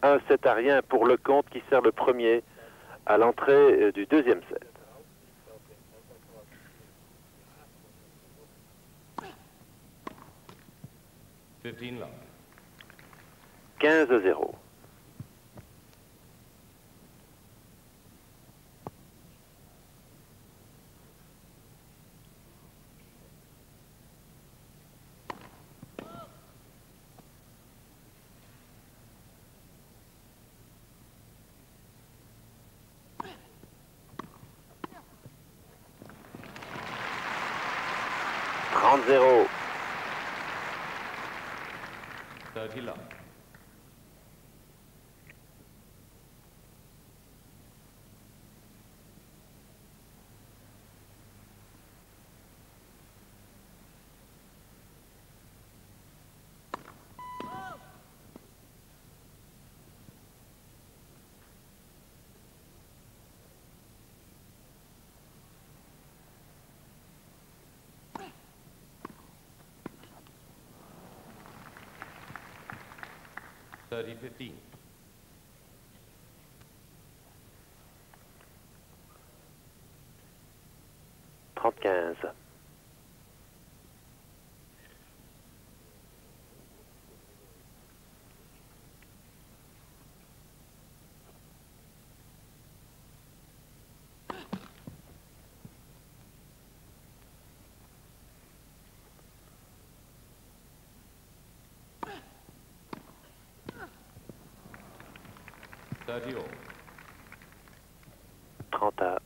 Un set à rien pour Lecomte qui sert le premier à l'entrée du deuxième set. Love. 15-0. Zéro. 30 love. Thirty 15. 30-15. All. 30-.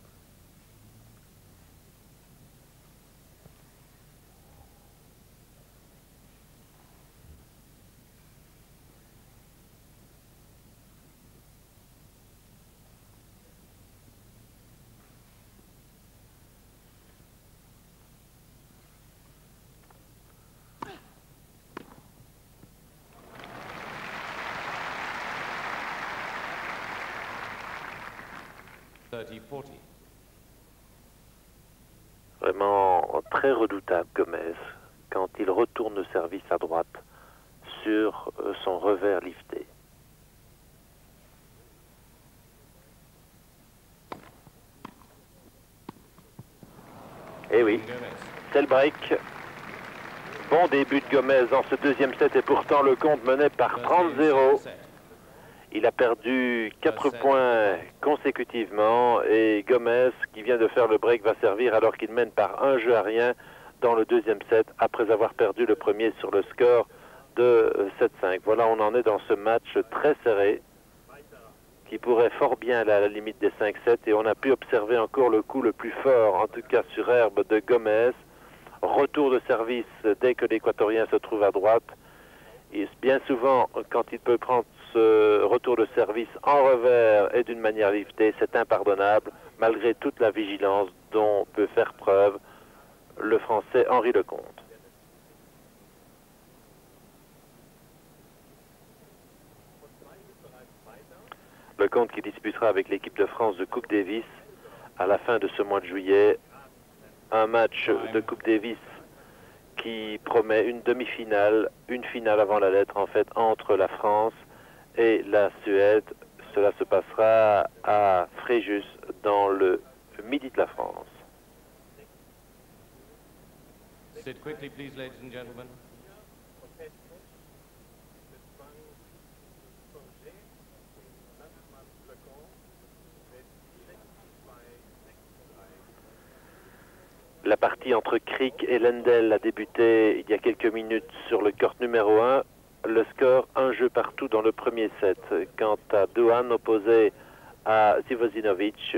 Vraiment très redoutable Gomez quand il retourne le service à droite sur son revers lifté. Eh oui, c'est le break. Bon début de Gomez dans ce deuxième set et pourtant Lecomte menait par 30-0. Il a perdu 4 points consécutivement et Gomez, qui vient de faire le break, va servir alors qu'il mène par 1 jeu à rien dans le deuxième set après avoir perdu le premier sur le score de 7-5. Voilà, on en est dans ce match très serré qui pourrait fort bien aller à la limite des 5-7 et on a pu observer encore le coup le plus fort, en tout cas sur herbe, de Gomez. Retour de service dès que l'Équatorien se trouve à droite. Et bien souvent, quand il peut prendre ce retour de service en revers et d'une manière liftée, c'est impardonnable, malgré toute la vigilance dont peut faire preuve le Français Henri Lecomte. Lecomte qui disputera avec l'équipe de France de Coupe Davis à la fin de ce mois de juillet un match de Coupe Davis qui promet une demi-finale, une finale avant la lettre en fait entre la France et la Suède. Cela se passera à Fréjus dans le midi de la France. Sit quickly, please, ladies and gentlemen. La partie entre Crick et Lendl a débuté il y a quelques minutes sur le court numéro 1. Le score, un jeu partout dans le premier set. Quant à Douan opposé à Zivozinovic,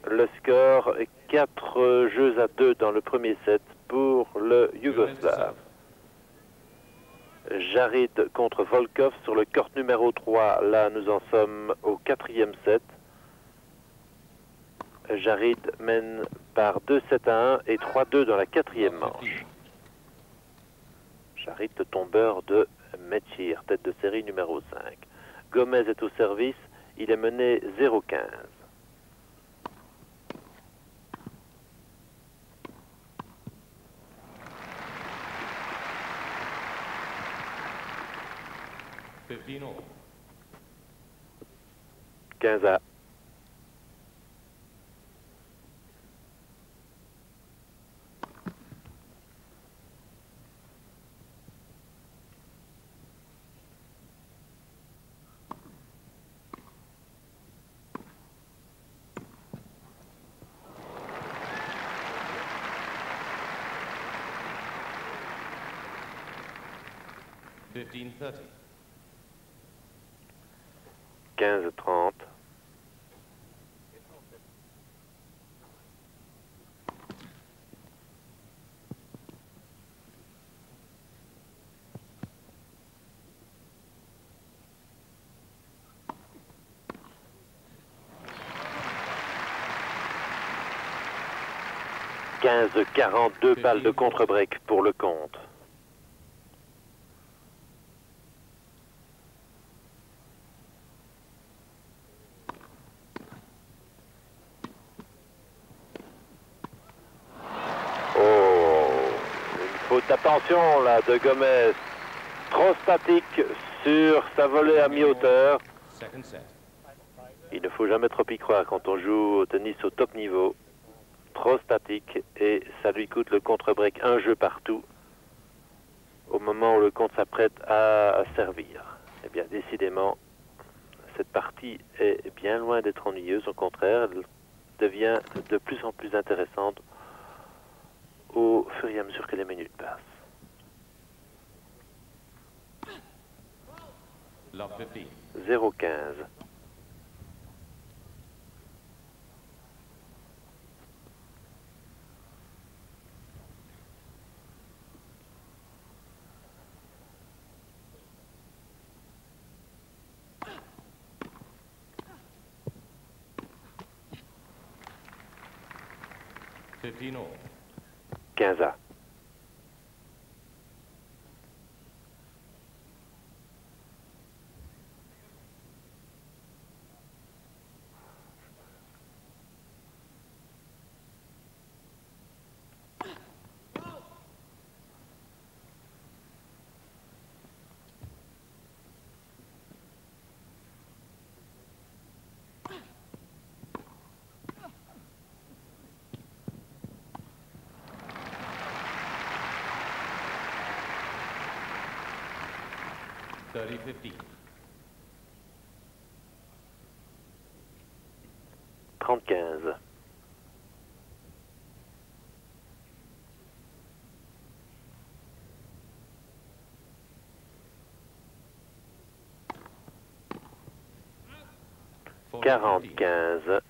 le score, 4 jeux à 2 dans le premier set pour le Yougoslave. Jarid contre Volkov sur le court numéro 3. Là, nous en sommes au 4e set. Jarid mène par 2-7-1 et 3-2 dans la 4e manche. Jarid, le tombeur de Mechir, tête de série numéro 5. Gomez est au service, il est mené 0-15. 15 à. Fifteen 30. 15-30. « 15-42 balles de contre-break pour le compte. Faute d'attention là de Gomez, trop statique sur sa volée à mi-hauteur. Il ne faut jamais trop y croire quand on joue au tennis au top niveau. Trop statique et ça lui coûte le contre-break, un jeu partout au moment où le compte s'apprête à servir. Eh bien décidément, cette partie est bien loin d'être ennuyeuse, au contraire, elle devient de plus en plus intéressante au fur et à mesure que les minutes passent. Love 15. 0-15. Fifteen all. 15 à. Thirty 15. 30-15. Forty 15. 40-15.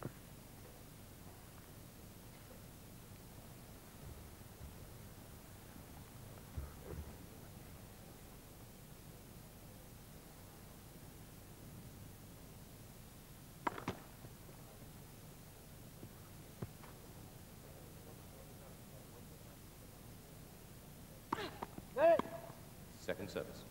Second service.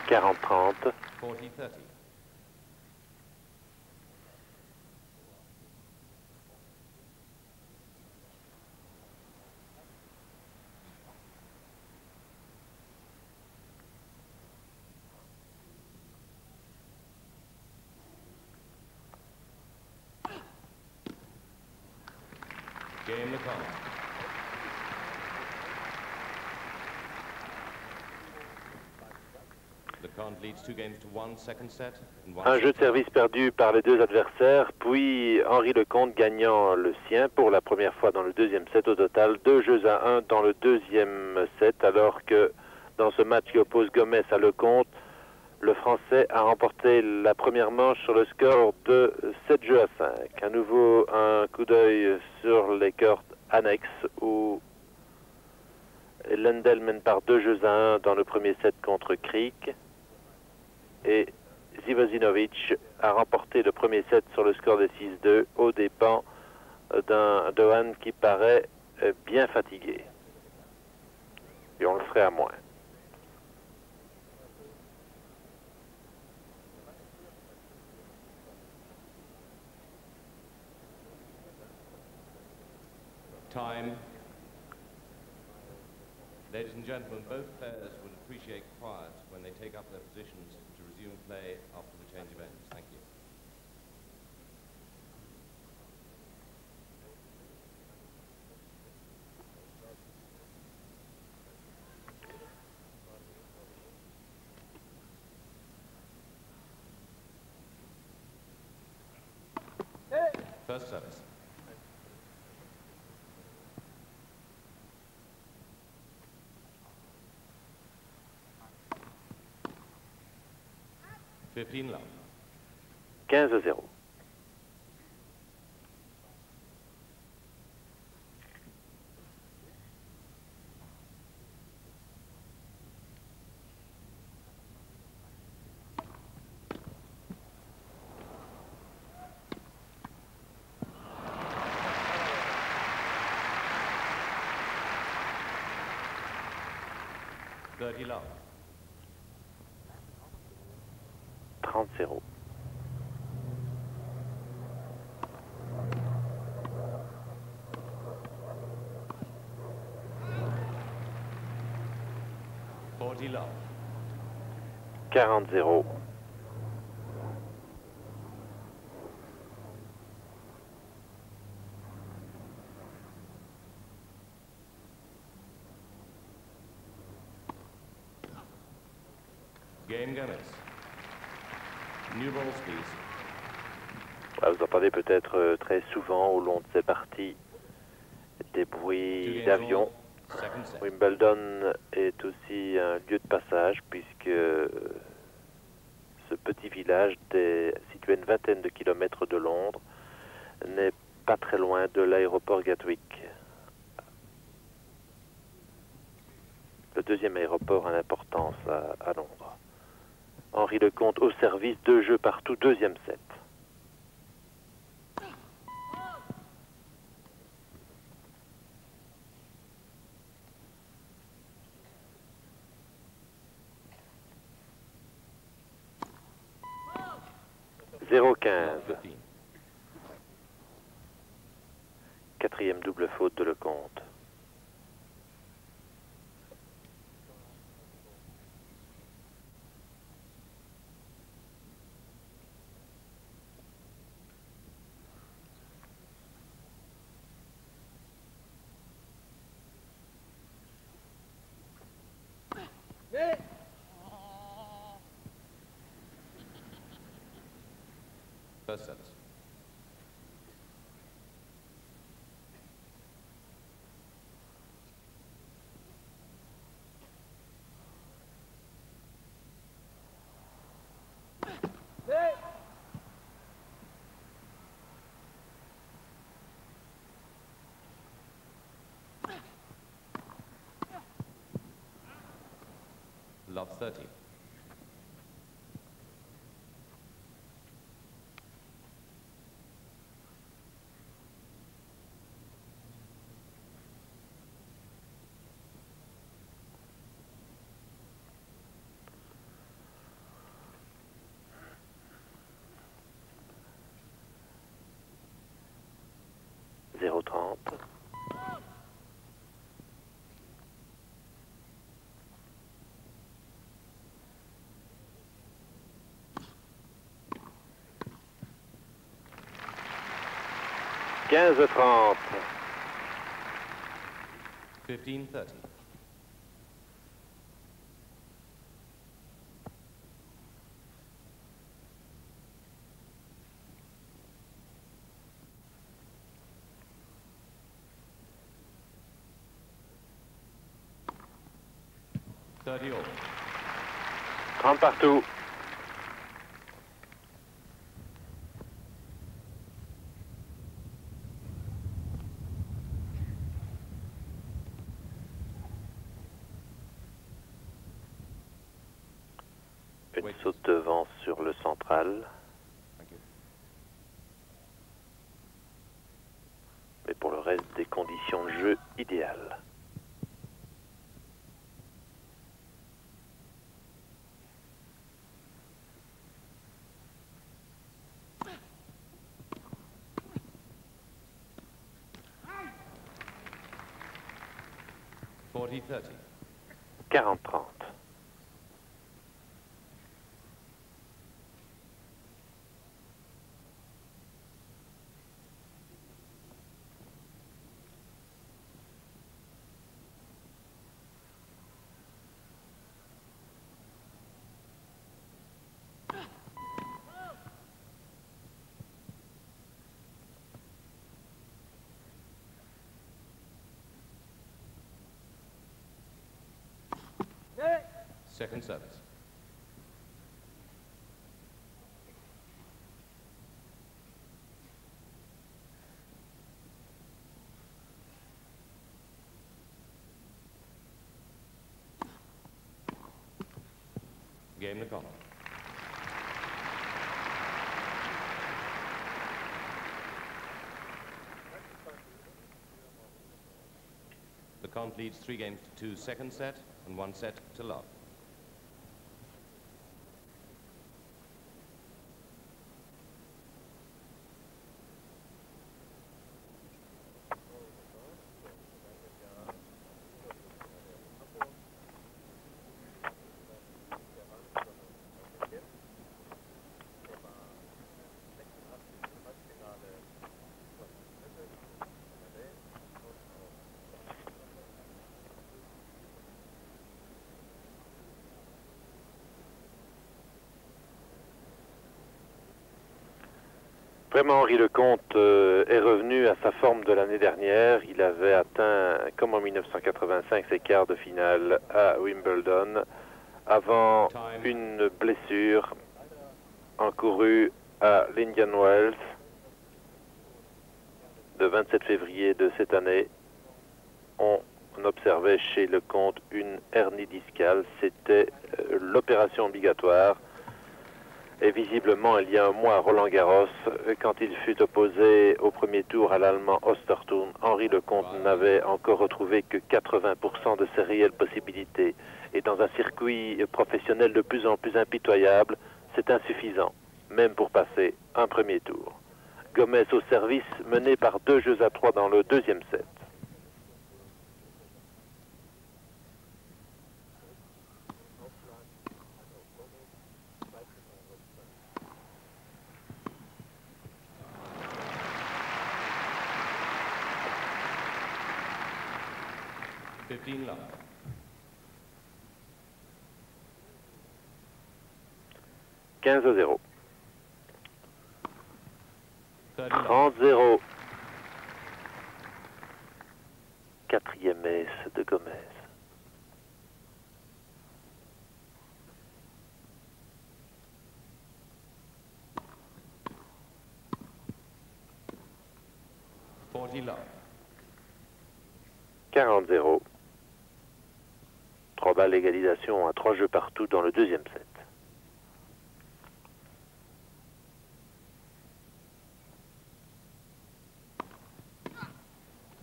Quarante 30. 40 30. Game the count. The count leads 2 games to 1 second set. And one Un jeu de set. service perdu par les deux adversaires, puis Henri Lecomte gagnant le sien pour la première fois dans le deuxième set. Au total, 2 jeux à 1 dans le deuxième set, alors que dans ce match qui oppose Gomez à Lecomte, le Français a remporté la première manche sur le score de 7 jeux à 5. À nouveau, un coup d'œil sur les cordes annexes où Lendl mène par 2 jeux à 1 dans le premier set contre Kriek. Et Zivozinovic a remporté le premier set sur le score de 6-2 aux dépens d'un Dohan qui paraît bien fatigué. Et on le ferait à moins. Time. Ladies and gentlemen, both players will appreciate quiet when they take up their positions to resume play after the change of ends. Thank you. First service. Fifteen love. 15-0. Thirty love. 30-0. Forty love. 40-0. Game Gomez. New balls, please. Vous entendez peut-être très souvent au long de ces parties des bruits d'avion. Second set. Wimbledon est aussi un lieu de passage puisque ce petit village situé à une vingtaine de kilomètres de Londres n'est pas très loin de l'aéroport Gatwick. Le deuxième aéroport en importance à Londres. Henri Lecomte au service, 2 jeux partout, deuxième set. Love 0-15. 15. Quatrième double faute de Lecomte. First service. Love 30. 0-30. Quinze 30. 15-30. Thirty all. 30 partout. Une saute devant sur le central. Thank you. Mais pour le reste, des conditions de jeu idéales. 40-30. 40-30. Second service. Game the call. The count leads 3 games to 2 second set and 1 set to love. Vraiment, Henri Lecomte est revenu à sa forme de l'année dernière. Il avait atteint, comme en 1985, ses quarts de finale à Wimbledon, avant une blessure encourue à l'Indian Wells le 27 février de cette année. On observait chez Lecomte une hernie discale. C'était l'opération obligatoire. Et visiblement, il y a un mois à Roland-Garros, quand il fut opposé au premier tour à l'Allemand Osterthurm, Henri Lecomte n'avait encore retrouvé que 80% de ses réelles possibilités. Et dans un circuit professionnel de plus en plus impitoyable, c'est insuffisant, même pour passer un premier tour. Gomez au service, mené par 2-3 dans le deuxième set. Love. 15-0. 30-0. Quatrième ace de Gomez. Love. 40-0. 3 balles d'égalisation à 3 jeux partout dans le deuxième set.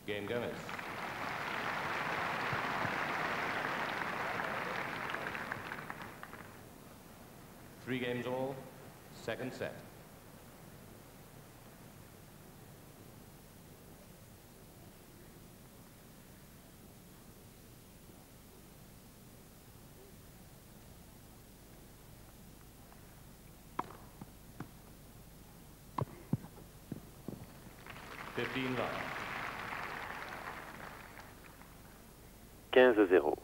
Game Gomez. Three games all, second set. Love. 15-0.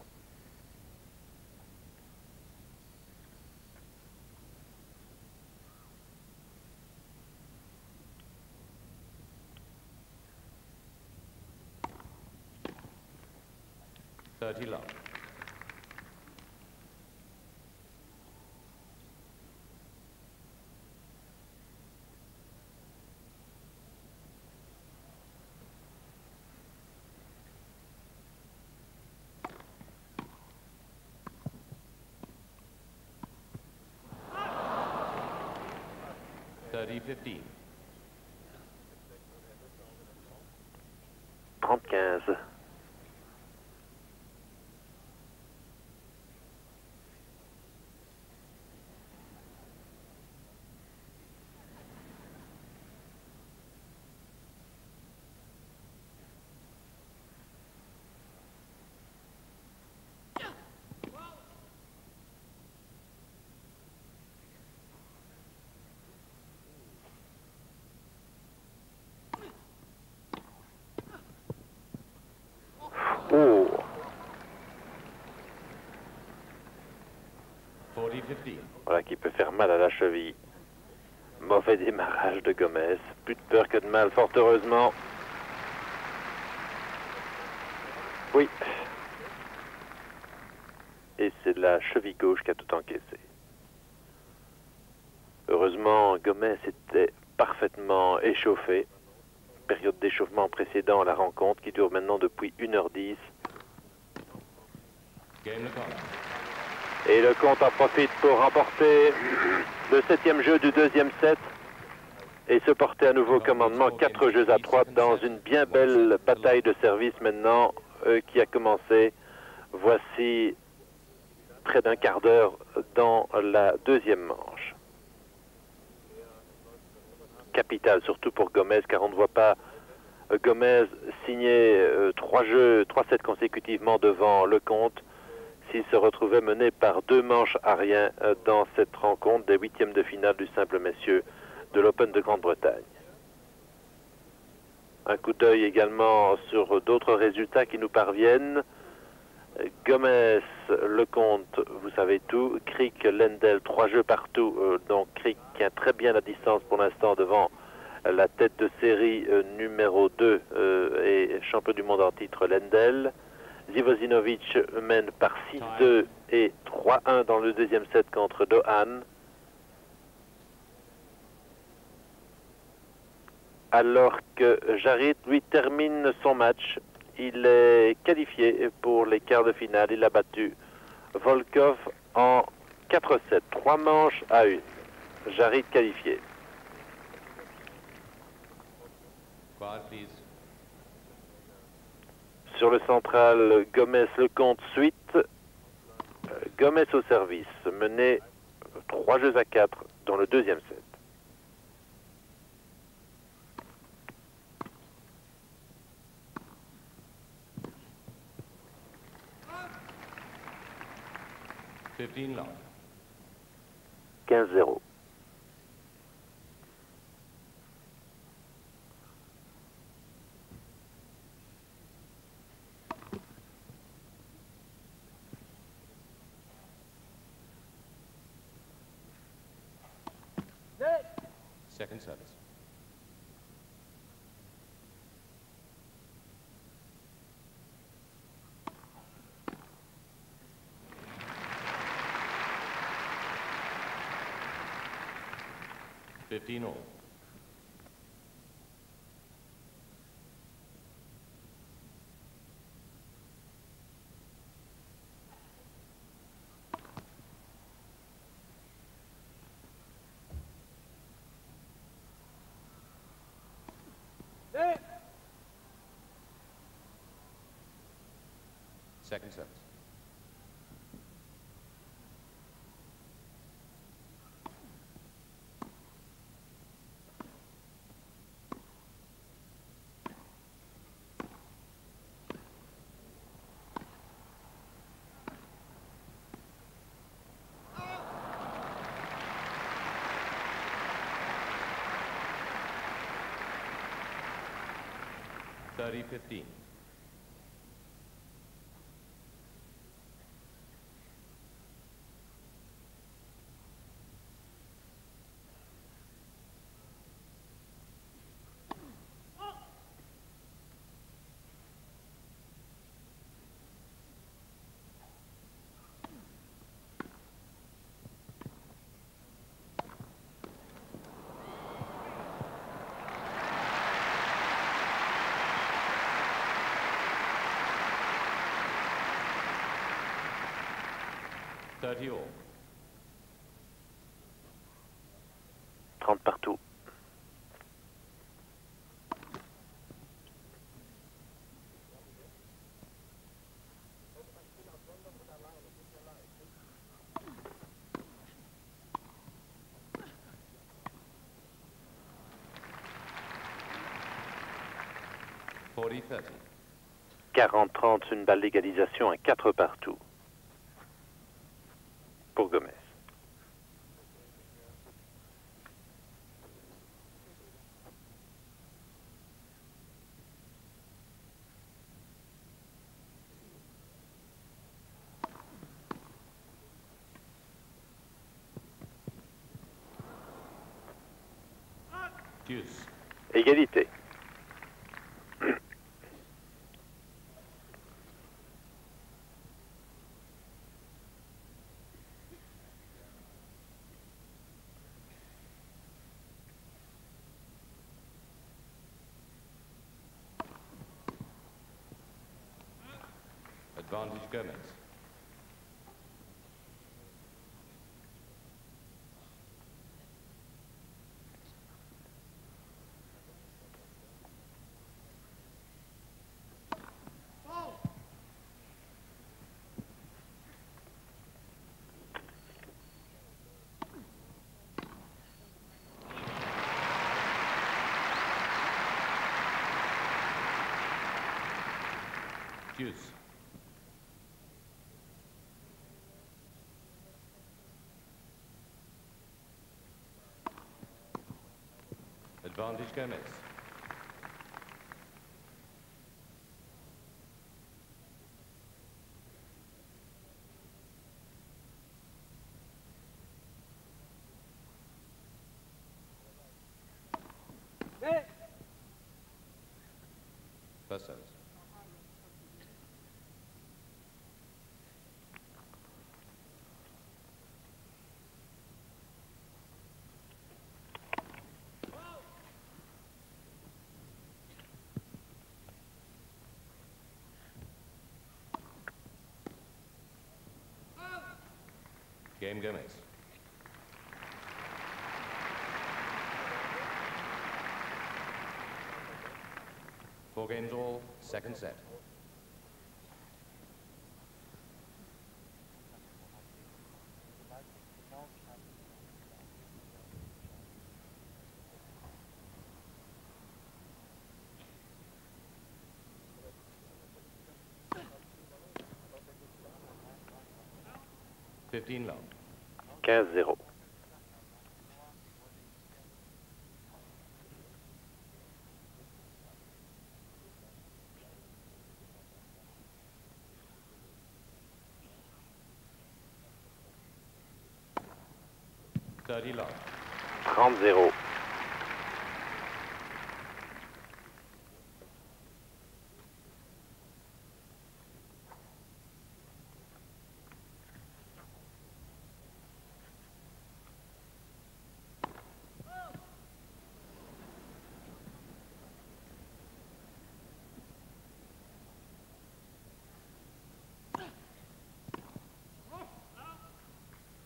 30 love. 30-15. 30-15. 30-15. Voilà qui peut faire mal à la cheville. Mauvais démarrage de Gomez. Plus de peur que de mal, fort heureusement. Oui. Et c'est la cheville gauche qui a tout encaissé. Heureusement, Gomez était parfaitement échauffé. Période d'échauffement précédent à la rencontre qui dure maintenant depuis 1h10. Et le compte en profite pour remporter le 7e jeu du 2e set et se porter à nouveau au commandement 4 jeux à 3 dans une bien belle bataille de service maintenant qui a commencé. Voici près d'un quart d'heure dans la deuxième manche. Capital surtout pour Gomez car on ne voit pas Gomez signer 3 sets consécutivement devant le compte s'il se retrouvait mené par 2 manches à rien dans cette rencontre des 8e de finale du simple messieurs de l'Open de Grande-Bretagne. Un coup d'œil également sur d'autres résultats qui nous parviennent. Gomez, Lecomte, vous savez tout. Crick, Lendl, 3 jeux partout. Donc Crick tient très bien la distance pour l'instant devant la tête de série numéro 2 et champion du monde en titre Lendl. Zivozinovic mène par 6-2 et 3-1 dans le deuxième set contre Dohan. Alors que Jarry, lui, termine son match. Il est qualifié pour les quarts de finale. Il a battu Volkov en 4-7, 3 manches à 1. Jarry qualifié. Sur le central, Gomez Lecomte suite. Gomez au service, mené 3 jeux à 4 dans le deuxième set. Long. 15-0. Second service. All. Second service. (30-15). All. 30 partout. (40-30). 40-30, une balle d'égalisation à 4 partout pour Gomez. Deuce. Égalité. Advantage Gomez. Deuce. Advantage Gomez. First service. Game Gomez. Four games all, second set. Fifteen love. 15-0. Thirty love. 30-0.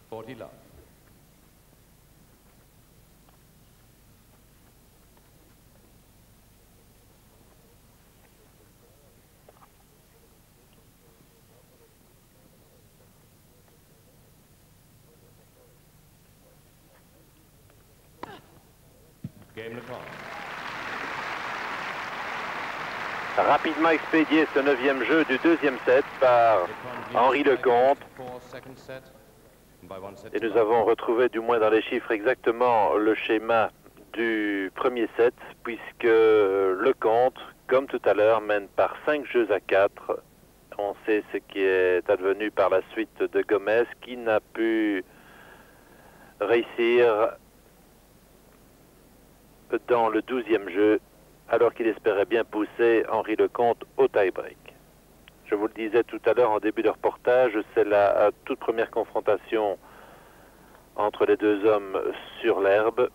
Forty love. Game Lecomte. Rapidement expédié ce 9e jeu du 2e set par Henri Lecomte. Et nous avons retrouvé, du moins dans les chiffres, exactement le schéma du premier set, puisque Lecomte, comme tout à l'heure, mène par 5 jeux à 4. On sait ce qui est advenu par la suite de Gomez, qui n'a pu réussir dans le 12e jeu, alors qu'il espérait bien pousser Henri Lecomte au tie-break. Je vous le disais tout à l'heure en début de reportage, c'est la toute première confrontation entre les deux hommes sur l'herbe,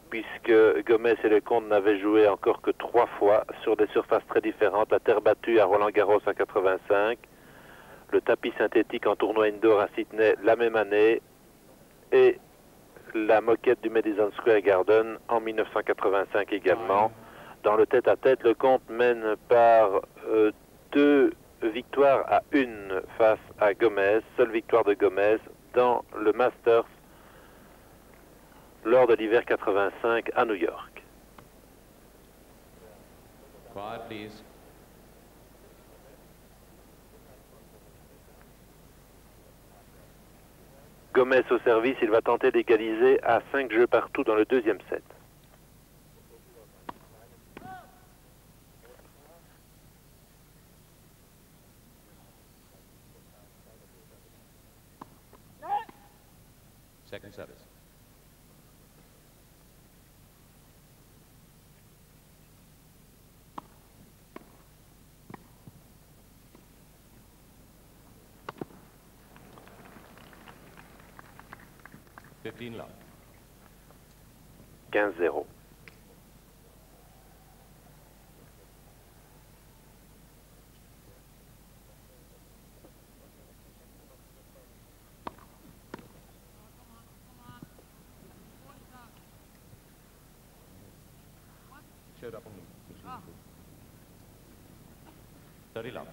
puisque Gomez et Lecomte n'avaient joué encore que 3 fois sur des surfaces très différentes. La terre battue à Roland-Garros en 85, le tapis synthétique en tournoi indoor à Sydney la même année, et la moquette du Madison Square Garden en 1985 également. Dans le tête-à-tête, Lecomte mène par 2 victoires à 1 face à Gomez, seule victoire de Gomez dans le Masters lors de l'hiver 85 à New York. Quiet, please. Gomez au service, il va tenter d'égaliser à 5 jeux partout dans le 2e set. Second service. 15 love. 15-0. Showed up on the machine. 30 love.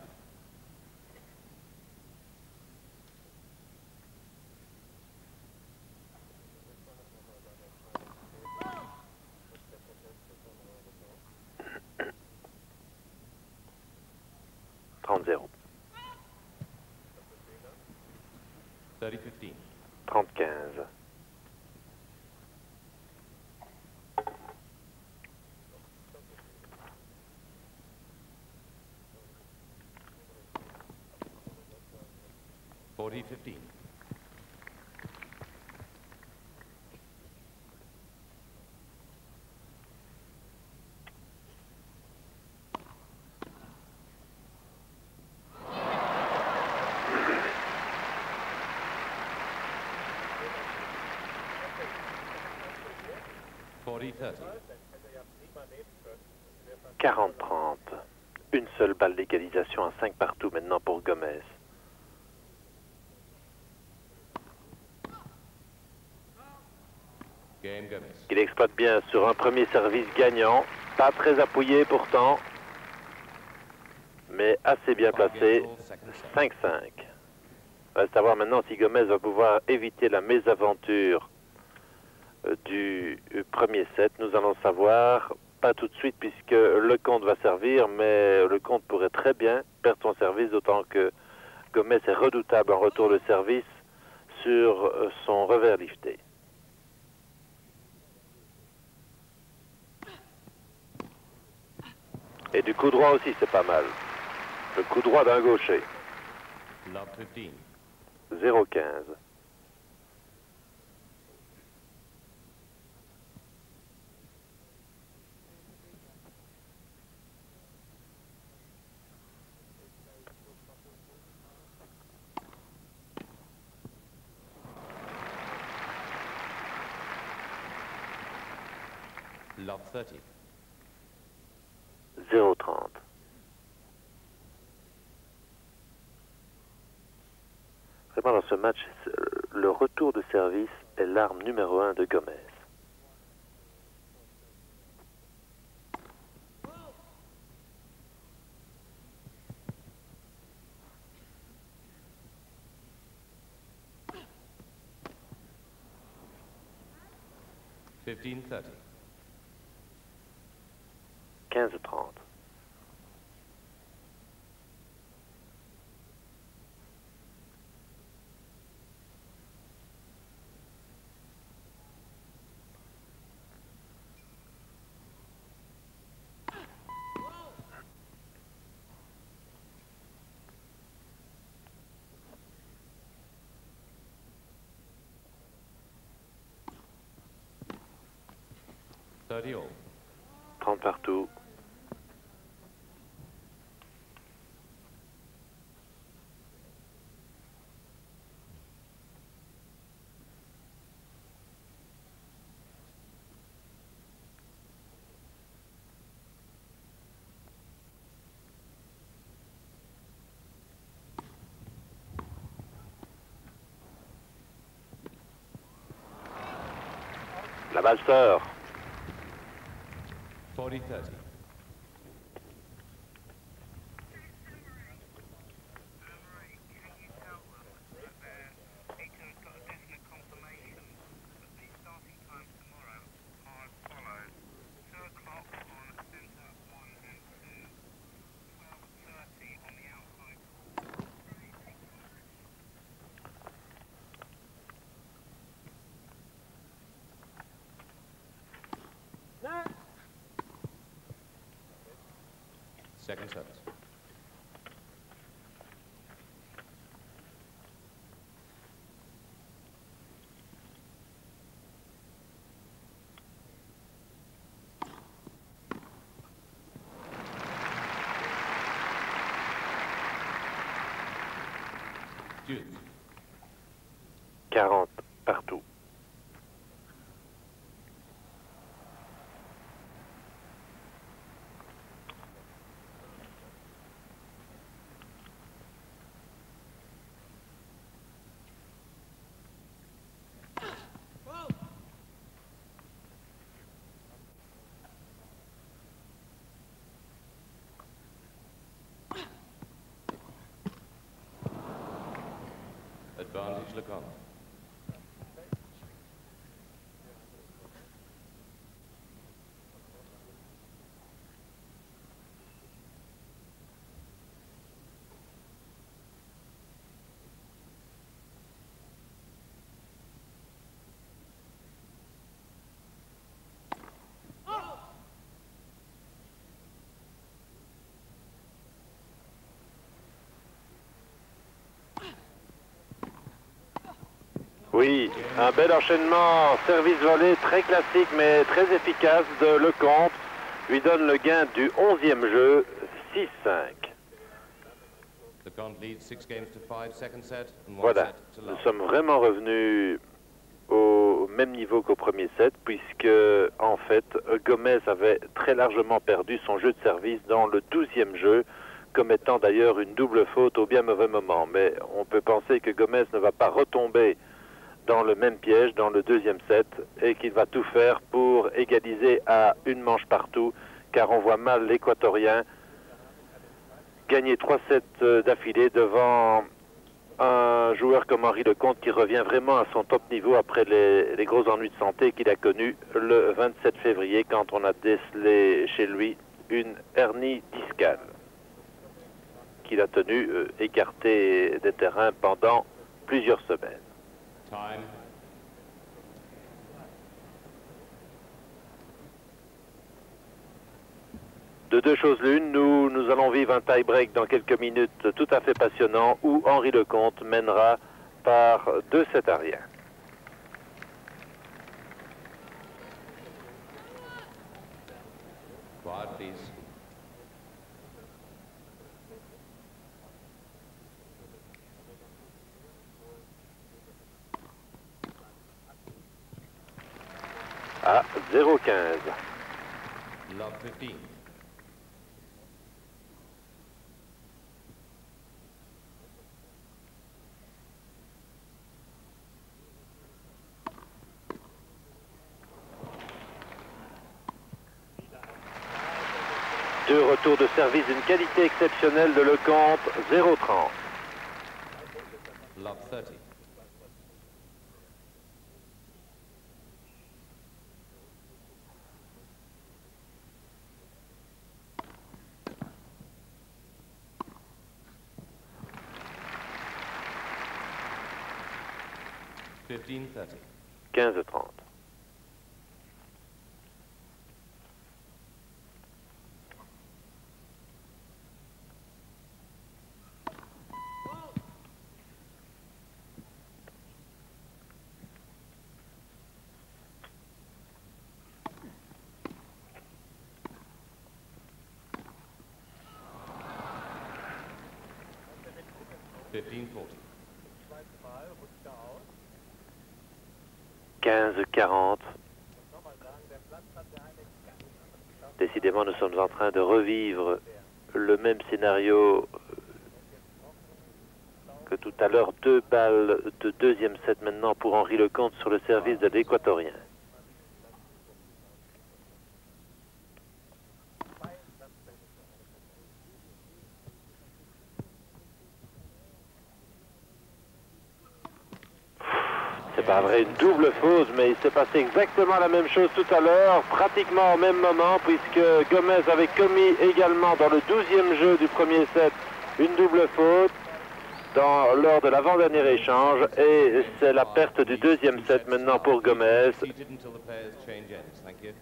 30-0. 30-15. 30-15. 40-15. 40-30. 40-30. Une seule balle d'égalisation à 5 partout maintenant pour Gomez. Game Gomez. Il exploite bien sur un premier service gagnant. Pas très appuyé pourtant, mais assez bien placé. 5-5. Reste à voir maintenant si Gomez va pouvoir éviter la mésaventure du premier set. Nous allons savoir, pas tout de suite puisque le compte va servir, mais le compte pourrait très bien perdre son service, d'autant que Gomez est redoutable en retour de service sur son revers lifté. Et du coup droit aussi, c'est pas mal. Le coup droit d'un gaucher. Love 15. 0-15. Love 30. 0-30. Vraiment dans ce match, le retour de service est l'arme numéro 1 de Gomez. $15-30. 15-30. $30 all. 30 partout. La balle sort. 40-30. Second service. Deuce. 40 partout. Advantage Lecomte. Oui, un bel enchaînement, service volé très classique mais très efficace de Lecomte, lui donne le gain du 11e jeu, 6-5. Lecomte leads 6 games to 5, second set, and 1 Voilà, set to nous love. sommes vraiment revenus au même niveau qu'au premier set, puisque en fait Gomez avait très largement perdu son jeu de service dans le 12e jeu, commettant d'ailleurs une double faute au bien mauvais moment. Mais on peut penser que Gomez ne va pas retomber dans le même piège dans le deuxième set et qu'il va tout faire pour égaliser à une manche partout, car on voit mal l'Équatorien gagner 3 sets d'affilée devant un joueur comme Henri Lecomte qui revient vraiment à son top niveau après les gros ennuis de santé qu'il a connus le 27 février quand on a décelé chez lui une hernie discale qu'il a tenu écarté des terrains pendant plusieurs semaines. Time. De deux choses l'une, nous allons vivre un tie-break dans quelques minutes tout à fait passionnant où Henri Lecomte mènera par 2-7 à rien. Quiet, please. À 0-15. Love 15. Deux retours de service d'une qualité exceptionnelle de Lecomte, 0-30. Love 30. $15.30. 15-30. $15.40. 15-40. Décidément, nous sommes en train de revivre le même scénario que tout à l'heure. 2 balles de deuxième set maintenant pour Henri Lecomte sur le service de l'Équatorien. C'est pas vrai, une double faute, mais il s'est passé exactement la même chose tout à l'heure, pratiquement au même moment, puisque Gomez avait commis également dans le 12e jeu du premier set une double faute lors de l'avant-dernier échange, et c'est la perte du deuxième set maintenant pour Gomez. Seated until the players change ends. Thank you.